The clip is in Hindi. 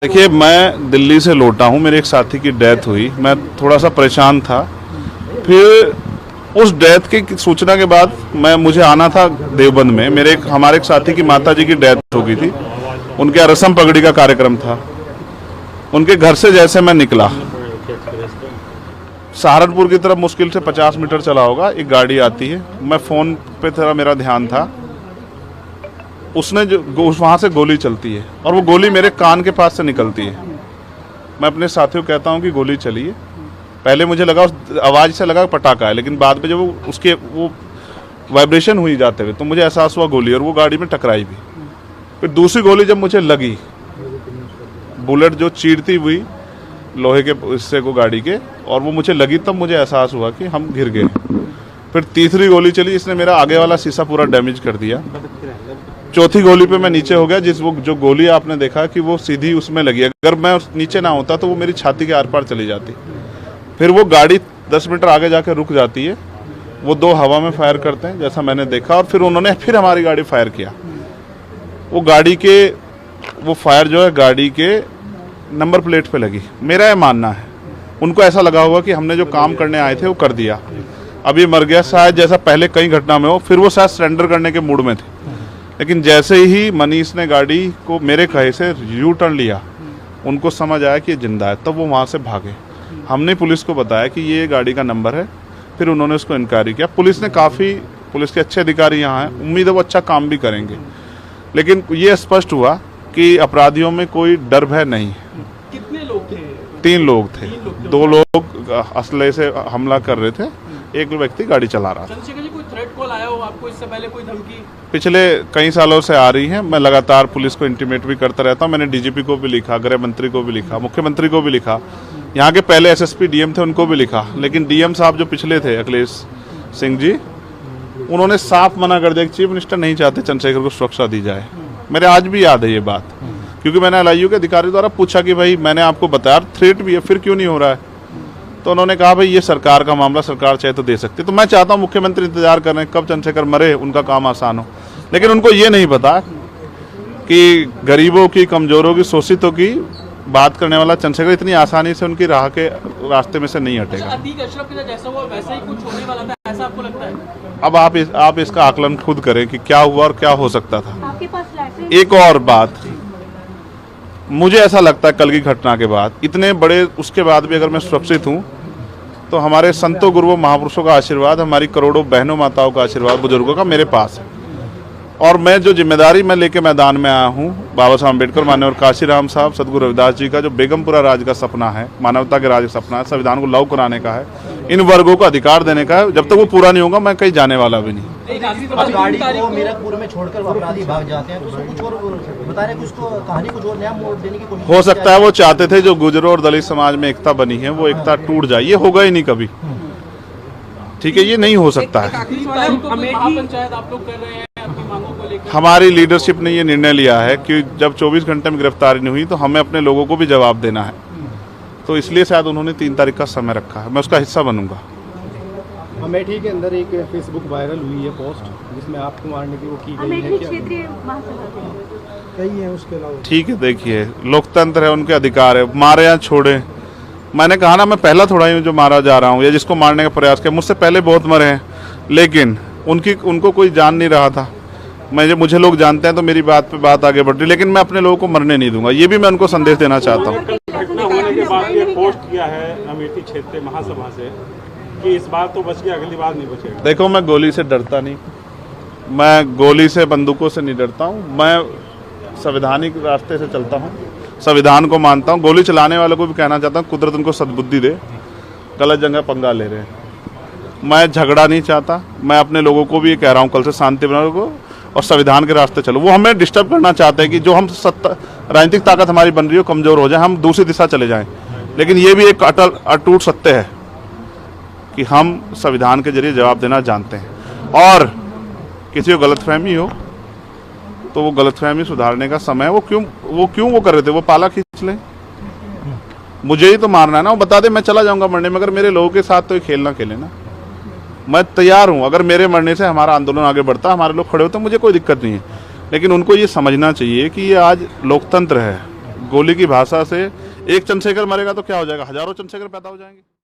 देखिए, मैं दिल्ली से लौटा हूँ। मेरे एक साथी की डेथ हुई। मैं थोड़ा सा परेशान था। फिर उस डेथ की सूचना के बाद मुझे आना था देवबंद में। हमारे एक साथी की माता जी की डेथ हो गई थी। उनके यहाँ रस्म पगड़ी का कार्यक्रम था। उनके घर से जैसे मैं निकला, सहारनपुर की तरफ मुश्किल से 50 मीटर चला होगा, एक गाड़ी आती है। मैं फ़ोन पे थोड़ा मेरा ध्यान था। उसने जो वहाँ से गोली चलती है और वो गोली मेरे कान के पास से निकलती है। मैं अपने साथियों को कहता हूँ कि गोली चली है। पहले मुझे लगा, उस आवाज़ से लगा पटाखा है, लेकिन बाद में जब वो वाइब्रेशन हुई जाते हुए तो मुझे एहसास हुआ गोली, और वो गाड़ी में टकराई भी। फिर दूसरी गोली जब मुझे लगी, बुलेट जो चीरती हुई लोहे के हिस्से को गाड़ी के, और वो मुझे लगी, तब मुझे एहसास हुआ कि हम गिर गए। फिर तीसरी गोली चली, इसने मेरा आगे वाला शीशा पूरा डैमेज कर दिया। चौथी गोली पे मैं नीचे हो गया। जो गोली आपने देखा कि वो सीधी उसमें लगी, अगर मैं नीचे ना होता तो वो मेरी छाती के आर पार चली जाती। फिर वो गाड़ी 10 मीटर आगे जाकर रुक जाती है। वो दो हवा में फायर करते हैं जैसा मैंने देखा, और फिर उन्होंने फिर हमारी गाड़ी फायर किया। वो फायर जो है गाड़ी के नंबर प्लेट पे लगी। मेरा ये मानना है, उनको ऐसा लगा होगा कि हमने जो काम करने आए थे वो कर दिया, अब ये मर गया शायद, जैसा पहले कई घटना में हो। फिर वो शायद सरेंडर करने के मूड में थे, लेकिन जैसे ही मनीष ने गाड़ी को मेरे कहे से यू टर्न लिया, उनको समझ आया कि ये जिंदा है, तब वो वहाँ से भागे। हमने पुलिस को बताया कि ये गाड़ी का नंबर है। फिर उन्होंने उसको इंक्वायरी किया। पुलिस के अच्छे अधिकारी यहाँ हैं, उम्मीद है वो अच्छा काम भी करेंगे। लेकिन ये स्पष्ट हुआ कि अपराधियों में कोई डर भय नहीं है। कितने लोग थे? 3 लोग थे। 2 लोग असले से हमला कर रहे थे, एक व्यक्ति गाड़ी चला रहा था। चंद्रशेखर जी, कोई थ्रेट कॉल आया हो आपको इससे पहले, कोई धमकी? पिछले कई सालों से आ रही है। मैं लगातार पुलिस को इंटीमेट भी करता रहता हूँ। मैंने डीजीपी को भी लिखा, गृह मंत्री को भी लिखा, मुख्यमंत्री को भी लिखा, यहाँ के पहले एसएसपी डीएम थे उनको भी लिखा। लेकिन डीएम साहब जो पिछले थे, अखिलेश सिंह जी, उन्होंने साफ मना कर दिया कि चीफ मिनिस्टर नहीं चाहते चंद्रशेखर को सुरक्षा दी जाए। मेरे आज भी याद है ये बात, क्योंकि मैंने एलआईयू के अधिकारी द्वारा पूछा कि भाई मैंने आपको बताया थ्रेट भी है, फिर क्यों नहीं हो रहा है? तो उन्होंने कहा भाई ये सरकार का मामला, सरकार चाहे तो दे सकती। तो मैं चाहता हूँ मुख्यमंत्री इंतजार कर रहे हैं कब चंद्रशेखर मरे, उनका काम आसान हो। लेकिन उनको ये नहीं पता कि गरीबों की, कमजोरों की, शोषितों की बात करने वाला चंद्रशेखर इतनी आसानी से उनकी राह के रास्ते में से नहीं हटेगा। अतीक अशरफ के साथ जैसा हुआ वैसा ही कुछ होने वाला था, ऐसा आपको लगता है? अब आप इसका आकलन खुद करें कि क्या हुआ और क्या हो सकता था। आपके पास एक और बात, मुझे ऐसा लगता है कल की घटना के बाद, इतने बड़े उसके बाद भी अगर मैं सुरक्षित हूँ तो हमारे संतों, गुरुओं, महापुरुषों का आशीर्वाद, हमारी करोड़ों बहनों माताओं का आशीर्वाद, बुजुर्गों का मेरे पास है। और मैं जो जिम्मेदारी मैं लेके मैदान में आया हूँ, बाबा साहब अम्बेडकर, माननीय काशीराम साहब, सदगुरु रविदास जी का जो बेगमपुरा राज का सपना है, मानवता के राज का सपना है, संविधान को लागू कराने का है, इन वर्गों को अधिकार देने का है, जब तक वो पूरा नहीं होगा मैं कहीं जाने वाला भी नहीं। गाड़ी को मीरकपुर में छोड़कर अपराधी भाग जाते हैं, तो उसको कुछ और बता रहे, कुछ कहानी कुछ और नया मोड़ देने की कोशिश हो सकता है वो चाहते थे जो गुजरों और दलित समाज में एकता बनी है वो एकता टूट जाए। ये होगा ही नहीं कभी, ठीक है, ये नहीं हो सकता है। पंचायत आप लोग कर रहे हैं अपनी मांगों को लेकर? हमारी लीडरशिप ने ये निर्णय लिया है कि जब 24 घंटे में गिरफ्तारी नहीं हुई तो हमें अपने लोगों को भी जवाब देना है। तो इसलिए शायद उन्होंने 3 तारीख का समय रखा है। मैं उसका हिस्सा बनूंगा। अमेठी के अंदर एक फेसबुक वायरल हुई है पोस्ट, जिसमें आपको मारने की वो की गई है। क्षेत्रीय महासभा कई है उसके अलावा। ठीक है, देखिए लोकतंत्र है, उनके अधिकार है, मारे या छोड़े। मैंने कहा ना, मैं पहला थोड़ा ही जो मारा जा रहा हूँ या जिसको मारने का प्रयास किया। मुझसे पहले बहुत मरे हैं, लेकिन उनको कोई जान नहीं रहा था। मुझे लोग जानते हैं तो मेरी बात पे बात आगे बढ़ रही, लेकिन मैं अपने लोगों को मरने नहीं दूंगा। ये भी मैं उनको संदेश देना चाहता हूँ। घटना होने के बाद ये पोस्ट किया है अमेठी क्षेत्रीय महासभा से कि इस बार तो बच गया, अगली बार नहीं बचेगा। देखो, मैं गोली से डरता नहीं, मैं गोली से, बंदूकों से नहीं डरता हूँ। मैं संवैधानिक रास्ते से चलता हूँ, संविधान को मानता हूँ। गोली चलाने वालों को भी कहना चाहता हूँ, कुदरत उनको सद्बुद्धि दे, गलत जगह पंगा ले रहे हैं। मैं झगड़ा नहीं चाहता। मैं अपने लोगों को भी ये कह रहा हूँ, कल से शांति बनाओ को और संविधान के रास्ते चलो। वो हमें डिस्टर्ब करना चाहते हैं कि जो हम राजनीतिक ताकत हमारी बन रही हो कमजोर हो जाए, हम दूसरी दिशा चले जाएं। लेकिन ये भी एक अटूट सत्य है कि हम संविधान के जरिए जवाब देना जानते हैं। और किसी को गलतफहमी हो तो वो गलतफहमी सुधारने का समय है। वो क्यों कर रहे थे? वो पाला खींच लें, मुझे ही तो मारना है ना। वो बता दे मैं चला जाऊंगा मरने में, अगर मेरे लोगों के साथ तो ये खेल ना खेले ना। मैं तैयार हूं, अगर मेरे मरने से हमारा आंदोलन आगे बढ़ता, हमारे लोग खड़े होते, मुझे कोई दिक्कत नहीं है। लेकिन उनको ये समझना चाहिए कि ये आज लोकतंत्र है, गोली की भाषा से एक चंद्रशेखर मरेगा तो क्या हो जाएगा, हजारों चंद्रशेखर पैदा हो जाएंगे।